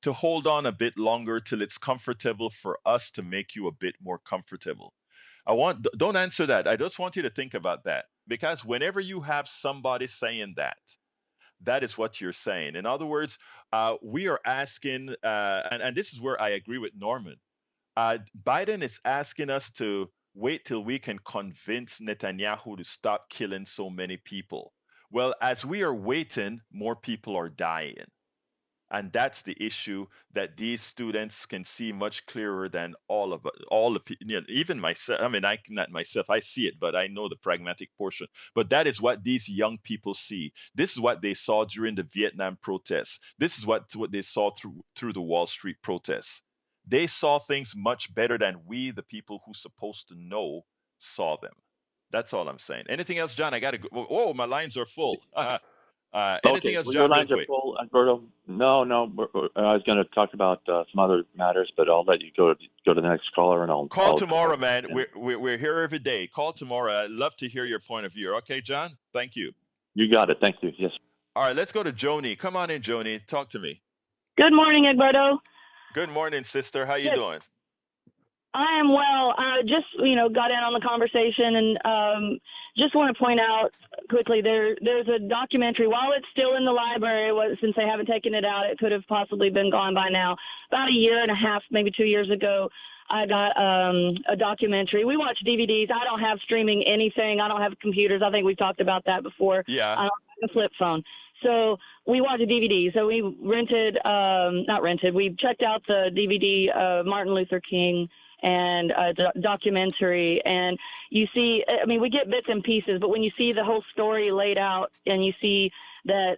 [SPEAKER 1] to hold on a bit longer till it's comfortable for us to make you a bit more comfortable. Don't answer that. I just want you to think about that, because whenever you have somebody saying that, that is what you're saying. In other words, we are asking, and this is where I agree with Norman. Biden is asking us to wait till we can convince Netanyahu to stop killing so many people. Well, as we are waiting, more people are dying. And that's the issue that these students can see much clearer than all of us, all of even myself. I mean, I not myself, I see it, but I know the pragmatic portion. But that is what these young people see. This is what they saw during the Vietnam protests. This is what they saw through the Wall Street protests. They saw things much better than we, the people who supposed to know, saw them. That's all I'm saying. Anything else, John? I gotta go. Oh, my lines are full. Anything
[SPEAKER 5] okay,
[SPEAKER 1] else,
[SPEAKER 5] well, your
[SPEAKER 1] John? Real
[SPEAKER 5] lines are
[SPEAKER 1] quick.
[SPEAKER 5] full, Alberto. No, no, I was going to talk about some other matters, but I'll let you go to the next caller, and
[SPEAKER 1] Call tomorrow, man.
[SPEAKER 5] and
[SPEAKER 1] We're here every day. Call tomorrow. I'd love to hear your point of view. Okay, John? Thank you.
[SPEAKER 5] You got it. Thank you. Yes.
[SPEAKER 1] All right, let's go to Joni. Come on in, Joni. Talk to me.
[SPEAKER 6] Good morning, Egberto.
[SPEAKER 1] Good morning, sister. How you
[SPEAKER 6] Good.
[SPEAKER 1] doing?
[SPEAKER 6] I am well. I just, got in on the conversation and just want to point out quickly there's a documentary. While it's still in the library, since they haven't taken it out, it could have possibly been gone by now. About a year and a half, maybe 2 years ago, I got a documentary. We watch DVDs. I don't have streaming anything. I don't have computers. I think we've talked about that before.
[SPEAKER 1] Yeah.
[SPEAKER 6] I don't have a flip phone. So we watch a DVD. So we we checked out the DVD of Martin Luther King and a documentary. And you see, we get bits and pieces, but when you see the whole story laid out and you see that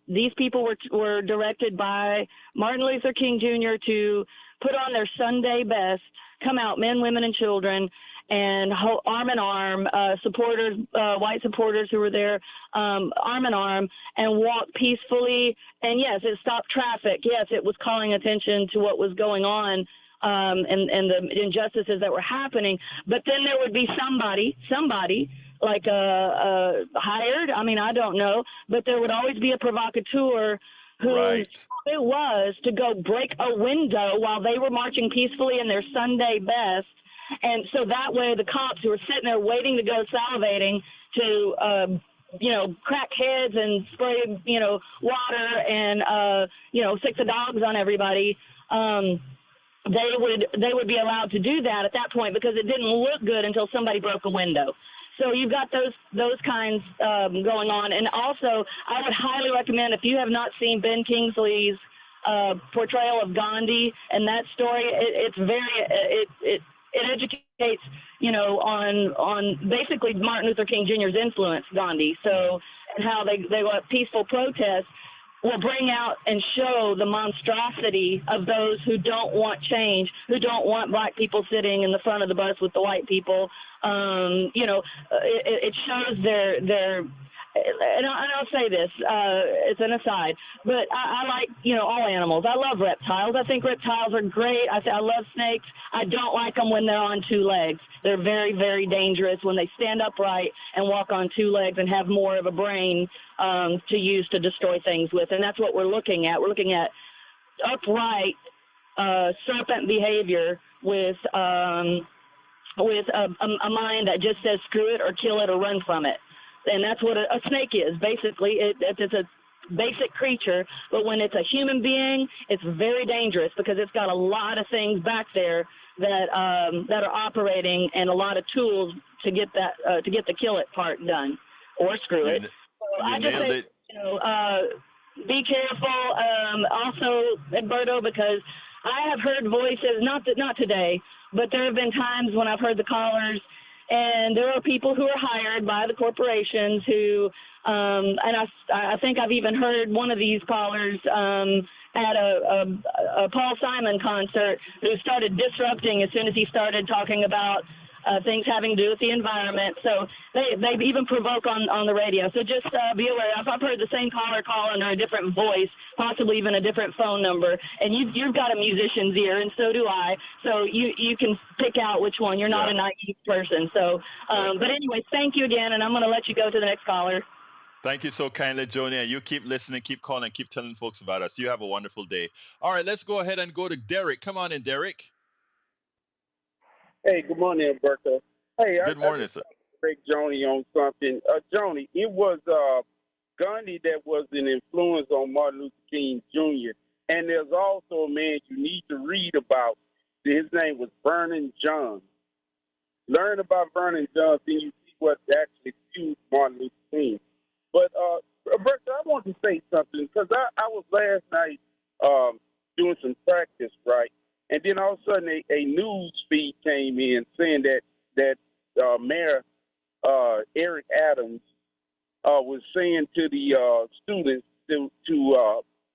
[SPEAKER 6] these people were directed by Martin Luther King Jr. to put on their Sunday best, come out, men, women, and children, and arm in arm, supporters, white supporters who were there, arm in arm, and walk peacefully. And yes, it stopped traffic. Yes, it was calling attention to what was going on and the injustices that were happening. But then there would be somebody like hired. I don't know, but there would always be a provocateur who it was to go break a window while they were marching peacefully in their Sunday best. And so that way the cops who were sitting there waiting to go salivating to, crack heads and spray, water and, sick the dogs on everybody, they would be allowed to do that at that point because it didn't look good until somebody broke a window. So you've got those kinds going on. And also, I would highly recommend, if you have not seen Ben Kingsley's portrayal of Gandhi and that story, it educates, on basically Martin Luther King Jr.'s influence, Gandhi. So, and how they let peaceful protests will bring out and show the monstrosity of those who don't want change, who don't want black people sitting in the front of the bus with the white people. It shows their and I'll say this, it's an aside, but I like, all animals. I love reptiles. I think reptiles are great. I love snakes. I don't like them when they're on two legs. They're very, very dangerous when they stand upright and walk on two legs and have more of a brain to use to destroy things with. And that's what we're looking at. We're looking at upright serpent behavior with a mind that just says screw it or kill it or run from it. And that's what a snake is. Basically, it's a basic creature, but when it's a human being, it's very dangerous because it's got a lot of things back there that are operating and a lot of tools to get the kill it part done or screw it. So I just say, be careful. Also, Egberto, because I have heard voices, not today, but there have been times when I've heard the callers. And there are people who are hired by the corporations who, and I think I've even heard one of these callers at a Paul Simon concert who started disrupting as soon as he started talking about things having to do with the environment. So they even provoke on the radio. So just be aware. I've heard the same caller call under a different voice, possibly even a different phone number. And you've got a musician's ear, and so do I. So you can pick out which one. You're not a naive person. So, but anyway, thank you again, and I'm going to let you go to the next caller.
[SPEAKER 1] Thank you so kindly, Joni. And you keep listening, keep calling, keep telling folks about us. You have a wonderful day. All right, let's go ahead and go to Derek. Come on in, Derek.
[SPEAKER 7] Hey, good morning, Alberto. Hey,
[SPEAKER 1] good morning, sir.
[SPEAKER 7] Break Joni on something. Joni, it was Gandhi that was an influence on Martin Luther King Jr. And there's also a man you need to read about. His name was Vernon John. Learn about Vernon John, then you see what actually fueled Martin Luther King. But, Alberto, I want to say something because I was last night doing some practice, right? And then all of a sudden a news feed came in saying that Mayor Eric Adams was saying to the students to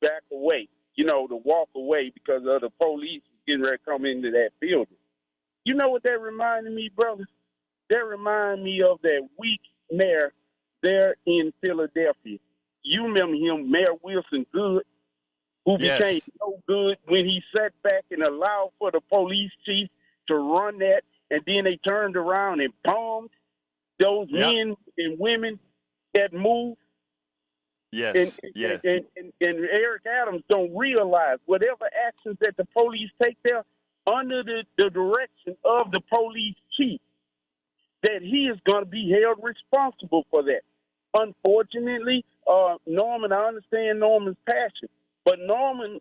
[SPEAKER 7] back away, to walk away because of the police getting ready to come into that building. You know what that reminded me, brother? That reminded me of that weak mayor there in Philadelphia. You remember him, Mayor Wilson Good, who became no good when he sat back and allowed for the police chief to run that, and then they turned around and bombed those men and women that moved.
[SPEAKER 1] Yes,
[SPEAKER 7] and,
[SPEAKER 1] yes.
[SPEAKER 7] and, and Eric Adams don't realize whatever actions that the police take there under the direction of the police chief, that he is going to be held responsible for that. Unfortunately, Norman, I understand Norman's passion, but Norman,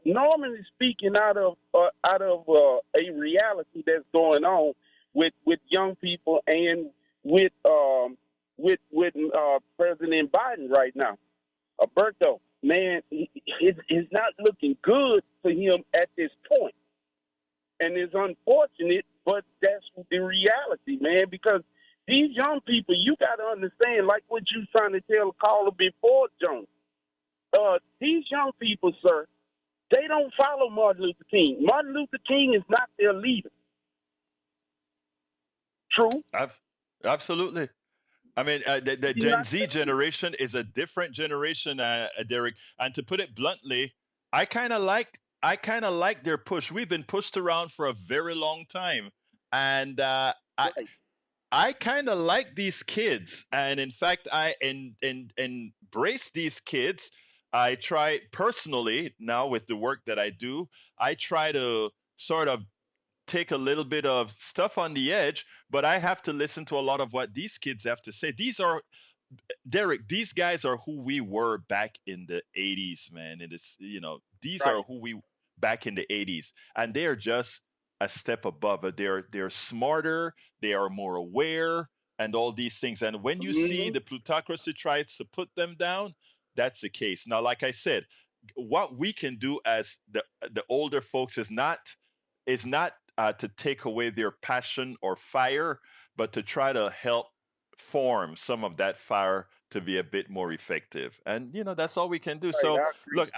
[SPEAKER 7] Norman is speaking out of a reality that's going on with young people and with President Biden right now. Alberto, man, it's not looking good for him at this point. And it's unfortunate, but that's the reality, man, because these young people, you got to understand, like what you trying to tell a caller before, Jones. These young people, sir, they don't follow Martin Luther King. Martin Luther King is not their leader. True?
[SPEAKER 1] Absolutely. I mean, the
[SPEAKER 7] He's
[SPEAKER 1] Gen
[SPEAKER 7] not
[SPEAKER 1] Z
[SPEAKER 7] their leader.
[SPEAKER 1] generation is a different generation, Derek. And to put it bluntly, I kind of like I kind of like their push. We've been pushed around for a very long time, and
[SPEAKER 7] Right.
[SPEAKER 1] I kind of like these kids, and in fact, embrace these kids. I try personally now with the work that I do. I try to sort of take a little bit of stuff on the edge, but I have to listen to a lot of what these kids have to say. These are Derek, these guys are who we were back in the 80s, man. And it's, these are
[SPEAKER 7] Right.
[SPEAKER 1] who we back in the 80s. And they're just a step above it. They're smarter, they are more aware, and all these things. And when you see
[SPEAKER 7] Mm-hmm.
[SPEAKER 1] the plutocracy tries to put them down, that's the case. Now, like I said, what we can do as the older folks is not to take away their passion or fire, but to try to help form some of that fire to be a bit more effective. And that's all we can do.
[SPEAKER 7] Right.
[SPEAKER 1] So
[SPEAKER 7] I agree.
[SPEAKER 1] look,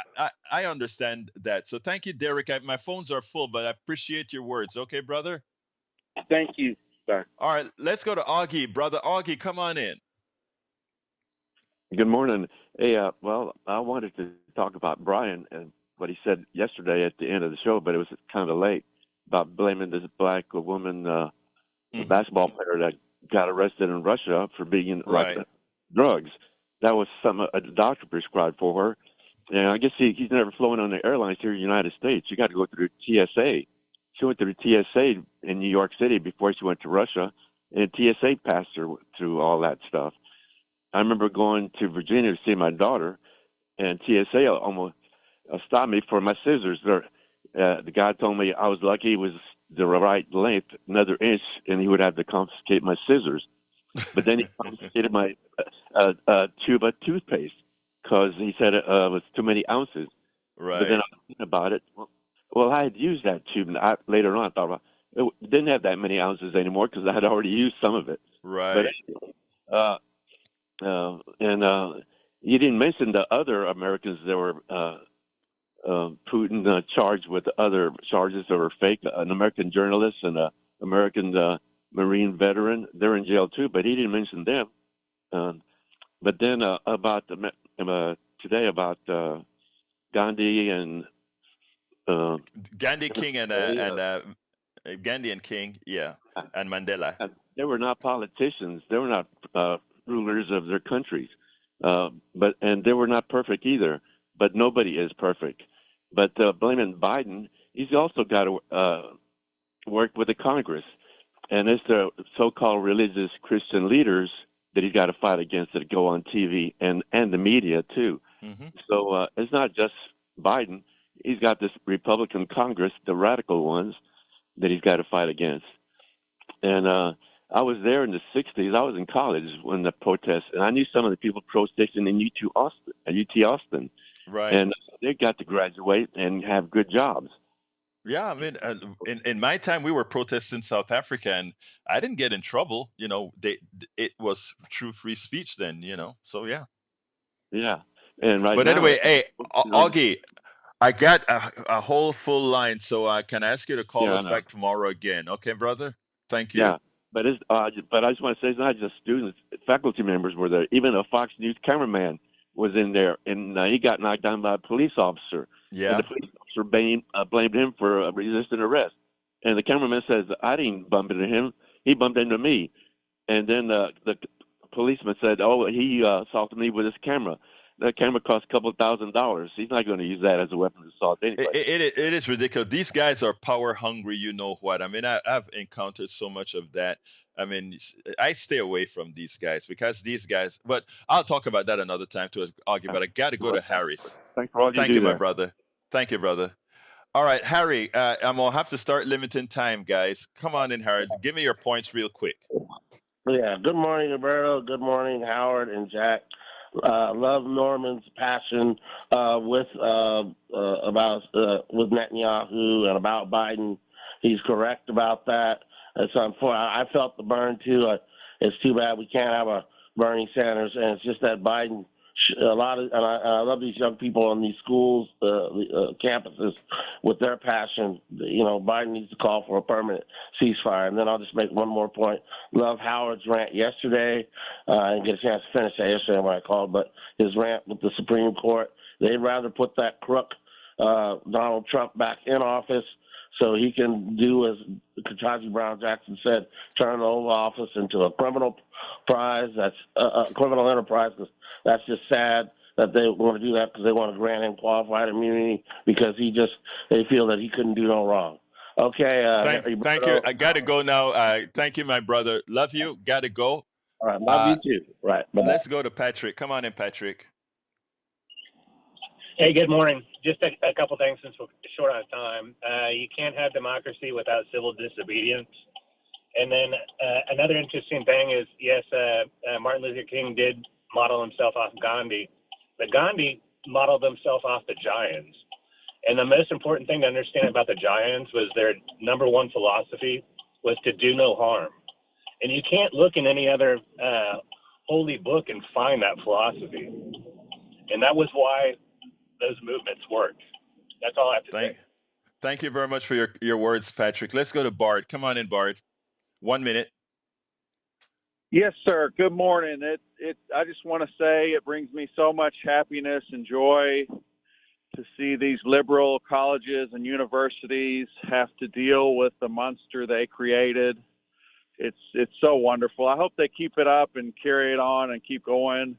[SPEAKER 1] I understand that. So thank you, Derek. My phones are full, but I appreciate your words. Okay, brother.
[SPEAKER 7] Thank you, sir.
[SPEAKER 1] All right, let's go to Augie, brother. Augie, come on in.
[SPEAKER 8] Good morning. Hey, well, I wanted to talk about Brian and what he said yesterday at the end of the show, but it was kind of late about blaming this black woman,
[SPEAKER 1] Hmm.
[SPEAKER 8] basketball player that got arrested in Russia for being like
[SPEAKER 1] Right.
[SPEAKER 8] drugs. That was something a doctor prescribed for her. And I guess he's never flown on the airlines here in the United States. You got to go through TSA. She went through TSA in New York City before she went to Russia, and TSA passed her through all that stuff. I remember going to Virginia to see my daughter, and TSA almost stopped me for my scissors. The guy told me I was lucky it was the right length, another inch, and he would have to confiscate my scissors. But then he confiscated my tube of toothpaste because he said it was too many ounces. But then
[SPEAKER 1] Right.
[SPEAKER 8] I was thinking about it. Well, I had used that tube, and later on I thought, well, it didn't have that many ounces anymore because I had already used some of it. But
[SPEAKER 1] Right.
[SPEAKER 8] uh, you didn't mention the other Americans that were Putin charged with other charges that were fake. An American journalist and an American Marine veteran, they're in jail too, but he didn't mention them. But then about today about Gandhi and
[SPEAKER 1] Gandhi King Gandhi and King, yeah, and Mandela.
[SPEAKER 8] they were not politicians. They were not rulers of their countries. And they were not perfect either. But nobody is perfect. But blaming Biden, he's also got to work with the Congress, and it's the so-called religious Christian leaders that he's got to fight against that go on TV and the media too.
[SPEAKER 1] Hmm.
[SPEAKER 8] So it's not just Biden. He's got this Republican Congress, the radical ones, that he's got to fight against. And I was there in the 60s. I was in college when the protests, and I knew some of the people protesting in UT Austin.
[SPEAKER 1] Right.
[SPEAKER 8] And they got to graduate and have good jobs.
[SPEAKER 1] Yeah, I mean, in my time, we were protesting South Africa, and I didn't get in trouble. It was true free speech then. So yeah.
[SPEAKER 8] Yeah. And right
[SPEAKER 1] But
[SPEAKER 8] now,
[SPEAKER 1] anyway, hey,
[SPEAKER 8] you know,
[SPEAKER 1] Augie, I got a whole full line, so I can ask you to call
[SPEAKER 8] yeah, I
[SPEAKER 1] us
[SPEAKER 8] know.
[SPEAKER 1] back tomorrow again. Okay, brother? Thank you.
[SPEAKER 8] Yeah. But I just want to say it's not just students, faculty members were there. Even a Fox News cameraman was in there, and he got knocked down by a police officer. And the
[SPEAKER 1] Yeah.
[SPEAKER 8] police officer blamed him for resisting arrest. And the cameraman says, I didn't bump into him. He bumped into me. And then the policeman said, oh, he assaulted me with his camera. that camera costs a couple of $1,000s. He's not going to use that as a weapon of assault anyway.
[SPEAKER 1] It is ridiculous. These guys are power hungry. You know what? I mean, I've encountered so much of that. I mean, I stay away from these guys because these guys. But I'll talk about that another time to argue. But I got to go to Harry's.
[SPEAKER 8] Thanks for all you
[SPEAKER 1] Thank
[SPEAKER 8] do
[SPEAKER 1] you, my
[SPEAKER 8] there.
[SPEAKER 1] brother. Thank you, brother. All right, Harry. I'm gonna have to start limiting time, guys. Come on in, Harry. Give me your points real quick.
[SPEAKER 9] Yeah. Good morning, Roberto. Good morning, Howard and Jack. Love Norman's passion with Netanyahu and about Biden. He's correct about that. It's unfortunate. I felt the burn too. It's too bad we can't have a Bernie Sanders, and it's just that Biden. I love these young people on these schools, campuses, with their passion. You know, Biden needs to call for a permanent ceasefire. And then I'll just make one more point. Love Howard's rant yesterday. I didn't get a chance to finish that yesterday when I called, but his rant with the Supreme Court. They'd rather put that crook Donald Trump back in office so he can do, as Ketanji Brown Jackson said, turn the Oval Office into a criminal prize. That's a criminal enterprise. That's just sad that they want to do that because they want to grant him qualified immunity because they feel that he couldn't do no wrong. Okay.
[SPEAKER 1] Thank you. I got to go now. Thank you, my brother. Love you. Got to go.
[SPEAKER 9] All right. Love you too. Right. Bye-bye.
[SPEAKER 1] Let's go to Patrick. Come on in, Patrick.
[SPEAKER 10] Hey, good morning. Just a couple things since we're short on time. You can't have democracy without civil disobedience. And then another interesting thing is, yes, Martin Luther King did model himself off Gandhi, but Gandhi modeled himself off the Giants. And the most important thing to understand about the Giants was their number one philosophy was to do no harm. And you can't look in any other holy book and find that philosophy. And that was why those movements worked. That's all I have to say.
[SPEAKER 1] Thank you very much for your words, Patrick. Let's go to Bart. Come on in, Bart. 1 minute.
[SPEAKER 11] Yes, sir. Good morning. I just want to say it brings me so much happiness and joy to see these liberal colleges and universities have to deal with the monster they created. It's so wonderful. I hope they keep it up and carry it on and keep going.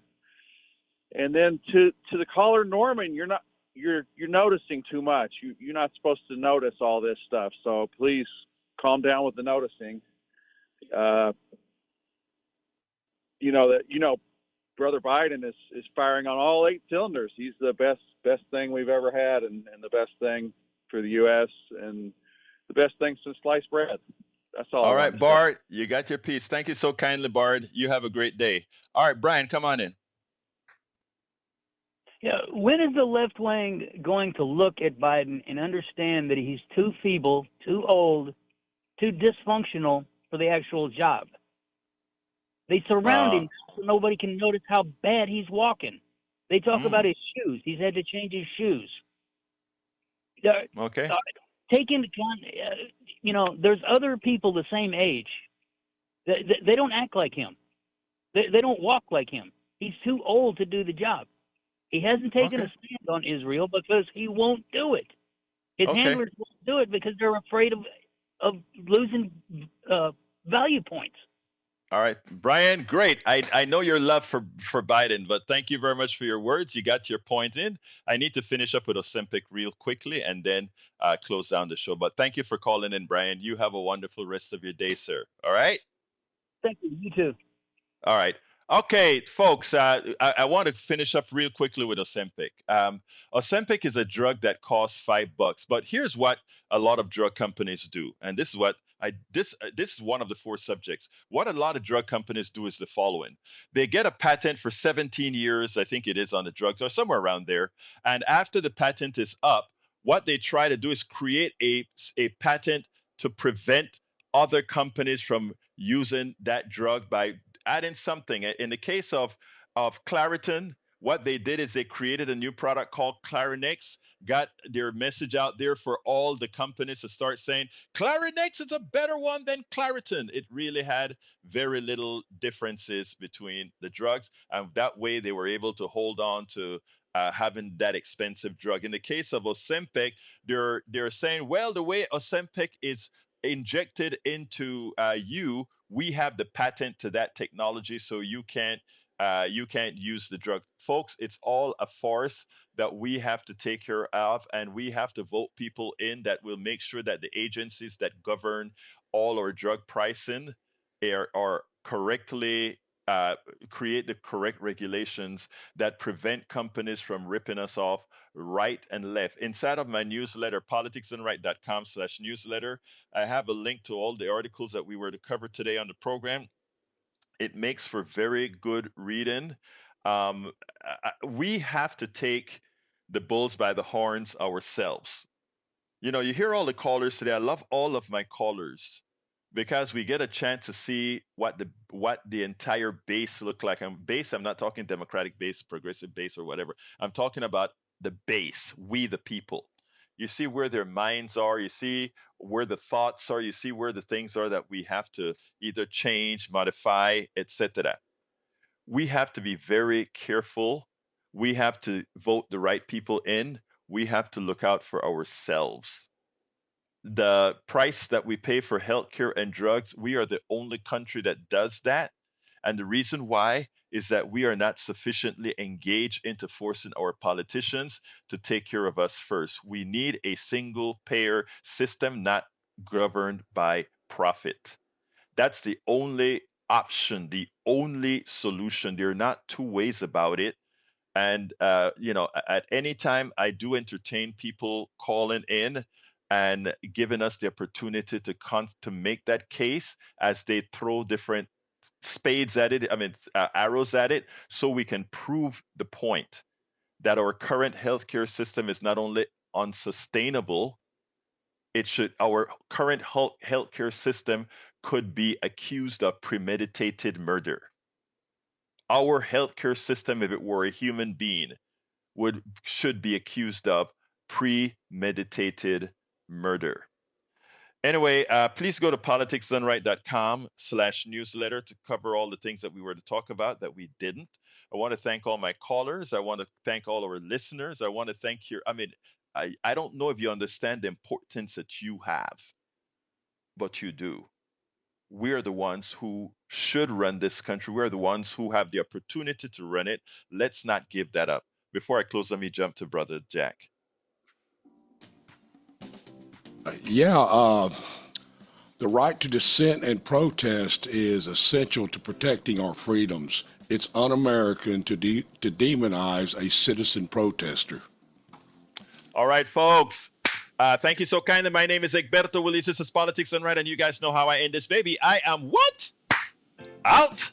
[SPEAKER 11] And then to the caller, Norman, you're noticing too much. You're not supposed to notice all this stuff. So please calm down with the noticing. Brother Biden is firing on all 8 cylinders. He's the best thing we've ever had, and the best thing for the U.S. and the best thing since sliced bread. That's all.
[SPEAKER 1] All right, Bart, you got your piece. Thank you so kindly, Bart. You have a great day. All right, Brian, come on in.
[SPEAKER 12] Yeah, when is the left wing going to look at Biden and understand that he's too feeble, too old, too dysfunctional for the actual job? They surround him so nobody can notice how bad he's walking. They talk about his shoes. He's had to change his shoes.
[SPEAKER 1] Okay.
[SPEAKER 12] Take into account, there's other people the same age. They don't act like him. They don't walk like him. He's too old to do the job. He hasn't taken a stand on Israel because he won't do it. His handlers won't do it because they're afraid of losing value points.
[SPEAKER 1] All right, Brian, great. I know your love for Biden, but thank you very much for your words. You got your point in. I need to finish up with Ozempic real quickly and then close down the show. But thank you for calling in, Brian. You have a wonderful rest of your day, sir. All right?
[SPEAKER 12] Thank you. You too.
[SPEAKER 1] All right. Okay, folks, I want to finish up real quickly with Ozempic. Ozempic is a drug that costs $5, but here's what a lot of drug companies do, and this is what this is one of the 4 subjects. What a lot of drug companies do is the following: they get a patent for 17 years, I think it is, on the drugs, or somewhere around there, and after the patent is up, what they try to do is create a patent to prevent other companies from using that drug by adding something. In the case of Claritin, what they did is they created a new product called Clarinex, got their message out there for all the companies to start saying, Clarinex is a better one than Claritin. It really had very little differences between the drugs, and that way they were able to hold on to having that expensive drug. In the case of Ozempic, they're saying, well, the way Ozempic is injected into we have the patent to that technology, so you can't You can't use the drug. Folks, it's all a farce that we have to take care of, and we have to vote people in that will make sure that the agencies that govern all our drug pricing are correctly create the correct regulations that prevent companies from ripping us off right and left. Inside of my newsletter, politicsandright.com/newsletter, I have a link to all the articles that we were to cover today on the program. It makes for very good reading. We have to take the bulls by the horns ourselves. You hear all the callers today. I love all of my callers because we get a chance to see what the entire base look like. I'm not talking Democratic base, progressive base, or whatever. I'm talking about the base, we the people. You see where their minds are, you see where the thoughts are, you see where the things are that we have to either change, modify, etc. We have to be very careful. We have to vote the right people in. We have to look out for ourselves. The price that we pay for healthcare and drugs, we are the only country that does that. And the reason why is that we are not sufficiently engaged into forcing our politicians to take care of us first. We need a single payer system, not governed by profit. That's the only option, the only solution. There are not two ways about it. And at any time, I do entertain people calling in and giving us the opportunity to make that case as they throw different spades at it. I mean, arrows at it, so we can prove the point that our current healthcare system is not only unsustainable, our current healthcare system could be accused of premeditated murder. Our healthcare system, if it were a human being, should be accused of premeditated murder. Anyway, please go to politicsdoneright.com/newsletter to cover all the things that we were to talk about that we didn't. I want to thank all my callers. I want to thank all our listeners. I want to thank I don't know if you understand the importance that you have, but you do. We're the ones who should run this country. We're the ones who have the opportunity to run it. Let's not give that up. Before I close, let me jump to Brother Jack.
[SPEAKER 2] The right to dissent and protest is essential to protecting our freedoms. It's un-American to demonize a citizen protester.
[SPEAKER 1] All right, folks. Thank you so kindly. My name is Egberto Willis. This is Politics Done Right, and you guys know how I end this baby. I am what? Out.